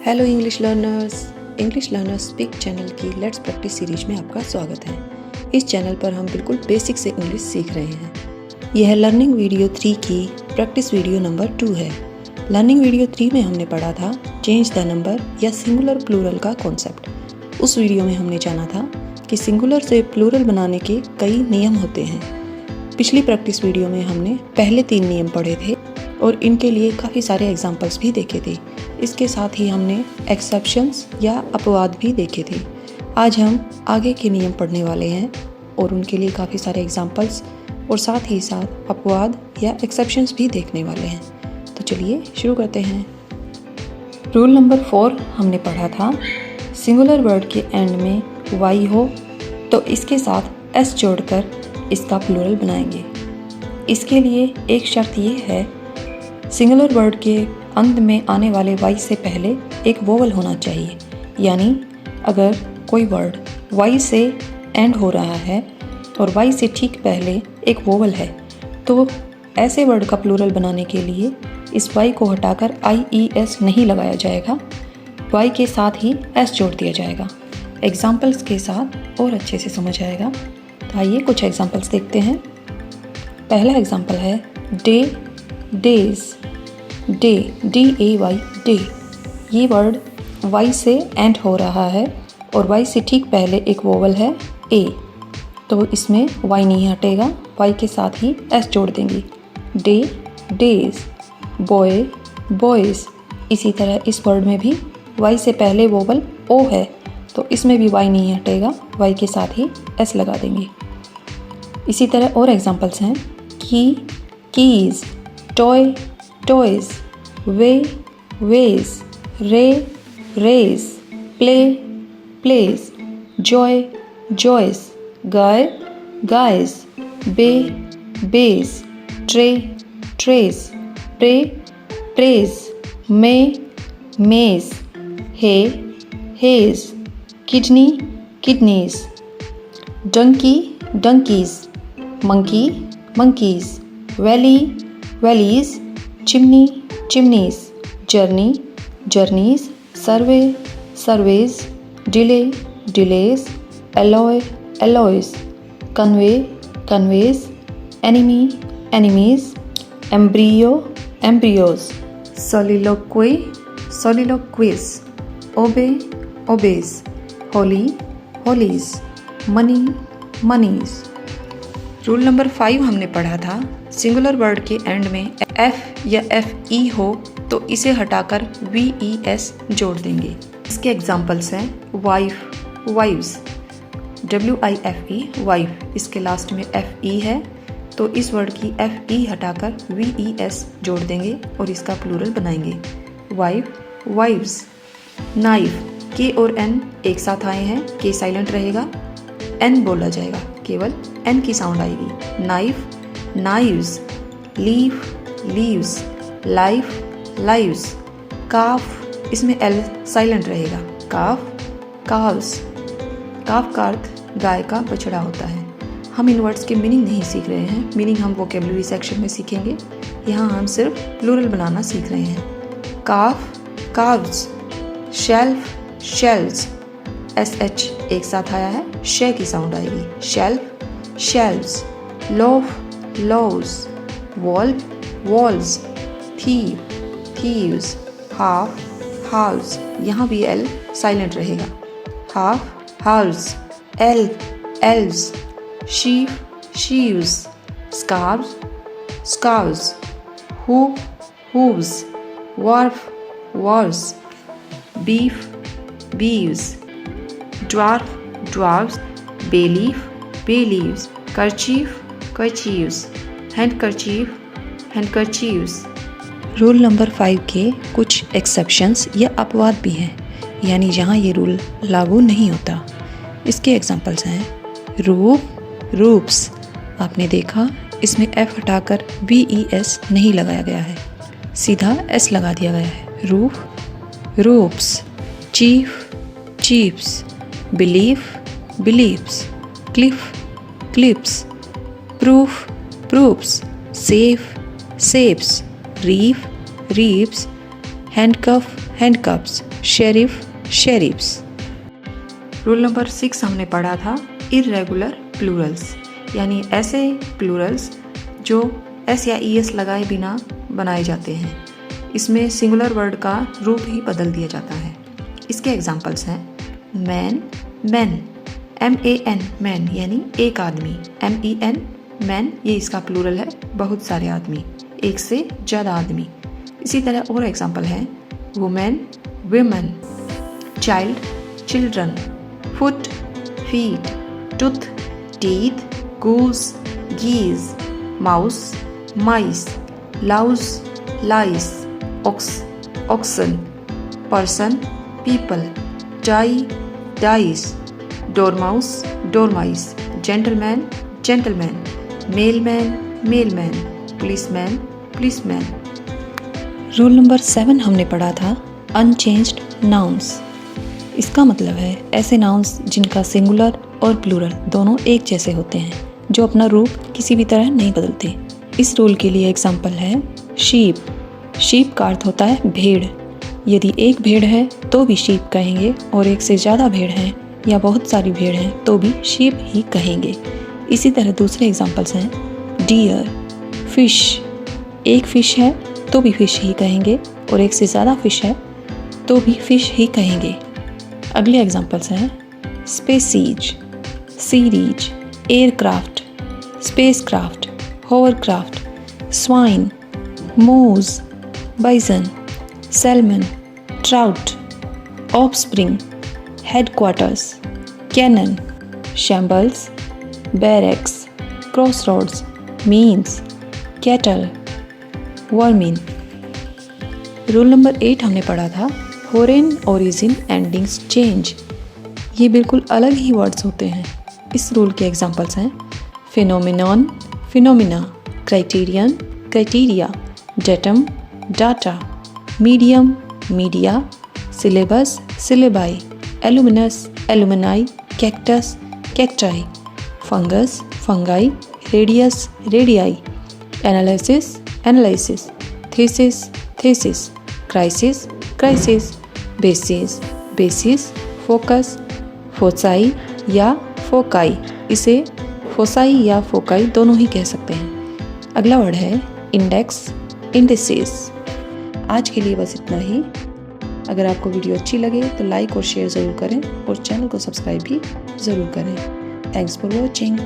Hello English learners speak channel की let's practice series में आपका स्वागत है। इस चैनल पर हम बिल्कुल बेसिक से इंग्लिश सीख रहे हैं। यह लर्निंग वीडियो 3 की प्रैक्टिस वीडियो नंबर 2 है। लर्निंग वीडियो 3 में हमने पढ़ा था चेंज द नंबर या सिंगुलर प्लूरल का कॉन्सेप्ट। उस वीडियो में हमने जाना था कि सिंगुलर से प्लूरल बनाने के कई नियम होते हैं। पिछली प्रैक्टिस वीडियो में हमने पहले 3 नियम पढ़े थे और इनके लिए काफ़ी सारे एग्जाम्पल्स भी देखे थे। इसके साथ ही हमने एक्सेप्शंस या अपवाद भी देखे थे। आज हम आगे के नियम पढ़ने वाले हैं और उनके लिए काफ़ी सारे एग्जाम्पल्स और साथ ही साथ अपवाद या एक्सेप्शंस भी देखने वाले हैं। तो चलिए शुरू करते हैं। रूल नंबर 4 हमने पढ़ा था सिंगुलर वर्ड के एंड में वाई हो तो इसके साथ एस जोड़कर इसका प्लूरल बनाएंगे। इसके लिए एक शर्त ये है, सिंगुलर वर्ड के अंत में आने वाले वाई से पहले एक वोवल होना चाहिए। यानी अगर कोई वर्ड वाई से एंड हो रहा है और वाई से ठीक पहले एक वोवल है तो ऐसे वर्ड का प्लूरल बनाने के लिए इस वाई को हटाकर IES नहीं लगाया जाएगा, वाई के साथ ही एस जोड़ दिया जाएगा। एग्जाम्पल्स के साथ और अच्छे से समझ आएगा। तो आइए कुछ एग्जाम्पल्स देखते हैं। पहला एग्जाम्पल है day, days, day, DAY, day. ये वर्ड वाई से एंड हो रहा है और वाई से ठीक पहले एक वोवल है ए, तो इसमें वाई नहीं हटेगा, वाई के साथ ही एस जोड़ देंगे। Day, days, boy, boys. इसी तरह इस वर्ड में भी वाई से पहले वोवल ओ है तो इसमें भी वाई नहीं हटेगा, वाई के साथ ही एस लगा देंगे। इसी तरह और एग्जांपल्स हैं key, keys, toy, toys, way, ways, ray, rays, play, plays, joy, joys, guy, guys, bay, bays, tray, trays, pray, prays, may, mays, hay, hays, kidney, kidneys, donkey, donkeys, monkey, monkeys, valley, valleys, chimney, chimneys, journey, journeys, survey, surveys, delay, delays, alloy, alloys, convey, conveys, enemy, enemies, embryo, embryos, soliloquy, soliloquies, obey, obeys, holly, hollies, money, monies. Rule number 5 हमने पढ़ा था singular word के end में F या FE हो तो इसे हटाकर VES जोड़ देंगे। इसके एग्जाम्पल्स हैं वाइफ, वाइव्स, WIFE, वाइफ। इसके लास्ट में FE है तो इस वर्ड की FE हटाकर VES जोड़ देंगे और इसका प्लूरल बनाएंगे। Wife, wives. नाइफ, K और N एक साथ आए हैं, K साइलेंट रहेगा, N बोला जाएगा, केवल N की साउंड आएगी। Knife, knives. Leaf, leaves, life, lives. Calf, इसमें L साइलेंट रहेगा, काफ, काव्स। काफ का अर्थ गाय का बछड़ा होता है। हम इन वर्ड्स के मीनिंग नहीं सीख रहे हैं, मीनिंग हम वोकेबलरी सेक्शन में सीखेंगे। यहाँ हम सिर्फ प्लूरल बनाना सीख रहे हैं। Calf, calves. Shelf, shelves. SH एक साथ आया है, शे की साउंड आएगी, shelf, shelves. Loaf, loaves. Valve, valves. Thief, thieves. Half, halves. यहाँ भी L साइलेंट रहेगा, half, halves. Elf, elves. Sheaf, sheaves. Scarves, scarves. Hoof, hooves. Wharf, wharves. Beef, beeves. Dwarf, dwarves. Belief, believes. Kerchief, kerchieves. Handkerchief, handkerchieves. Rule number 5 के कुछ exceptions या अपवाद भी हैं, यानी जहाँ ये रूल लागू नहीं होता। इसके एग्जांपल्स हैं रूप, रूप्स। आपने देखा इसमें F हटाकर VES नहीं लगाया गया है, सीधा S लगा दिया गया है। Roof, roofs. Chief, chiefs. Belief, beliefs. Cliff, cliffs. Proof, proofs. Safe, safes. Reef, reefs. Handcuff, handcuffs. Sheriff, sheriffs. Rule number 6 हमने पढ़ा था इर्रेगुलर प्लूरल्स, यानी ऐसे प्लूरल्स जो एस या ईएस लगाए बिना बनाए जाते हैं। इसमें सिंगुलर वर्ड का रूप ही बदल दिया जाता है। इसके एग्जाम्पल्स हैं मैन, मैन, MAN, मैन यानी एक आदमी, MEN, मैन ये इसका प्लूरल है, बहुत सारे आदमी, एक से ज़्यादा आदमी। इसी तरह और एग्जाम्पल हैं woman, women, child, children, foot, feet, tooth, teeth, goose, geese, mouse, mice, louse, lice, ox, oxen, person, people, die, dice, dormouse, dormice, gentleman, gentlemen, mailman, mailmen, policeman, policemen. Rule number 7 हमने पढ़ा था unchanged nouns. इसका मतलब है ऐसे nouns जिनका singular और plural दोनों एक जैसे होते हैं, जो अपना रूप किसी भी तरह नहीं बदलते। इस रूल के लिए एग्जाम्पल है शीप। शीप का अर्थ होता है भेड़। यदि एक भेड़ है तो भी शीप कहेंगे, और एक से ज़्यादा भेड़ हैं या बहुत सारी भेड़ हैं तो भी शीप ही कहेंगे। इसी तरह दूसरे एग्जाम्पल्स हैं डियर, फिश। एक फ़िश है तो भी फ़िश ही कहेंगे, और एक से ज़्यादा फ़िश है तो भी फ़िश ही कहेंगे। अगले एग्जाम्पल्स हैं species, series, aircraft, spacecraft, hovercraft, swine, moose, bison, salmon, trout, offspring, headquarters, cannon, shambles, barracks, crossroads, means, cattle, vermin. Rule number 8 हमने पढ़ा था फॉरेन ओरिजिन एंडिंग्स चेंज। ये बिल्कुल अलग ही वर्ड्स होते हैं। इस रूल के एग्जांपल्स हैं phenomenon, phenomena, criterion, criteria, datum, data, medium, media, syllabus, syllabi, alumnus, alumni, cactus, cacti, fungus, fungi, radius, radii, analysis, analyses, thesis, theses, crisis, crises, basis, bases, focus, foci या foci. इसे foci या foci दोनों ही कह सकते हैं। अगला word है इंडेक्स, इंडिसेस। आज के लिए बस इतना ही। अगर आपको वीडियो अच्छी लगे तो लाइक और शेयर ज़रूर करें, और चैनल को सब्सक्राइब भी ज़रूर करें। Thanks for watching.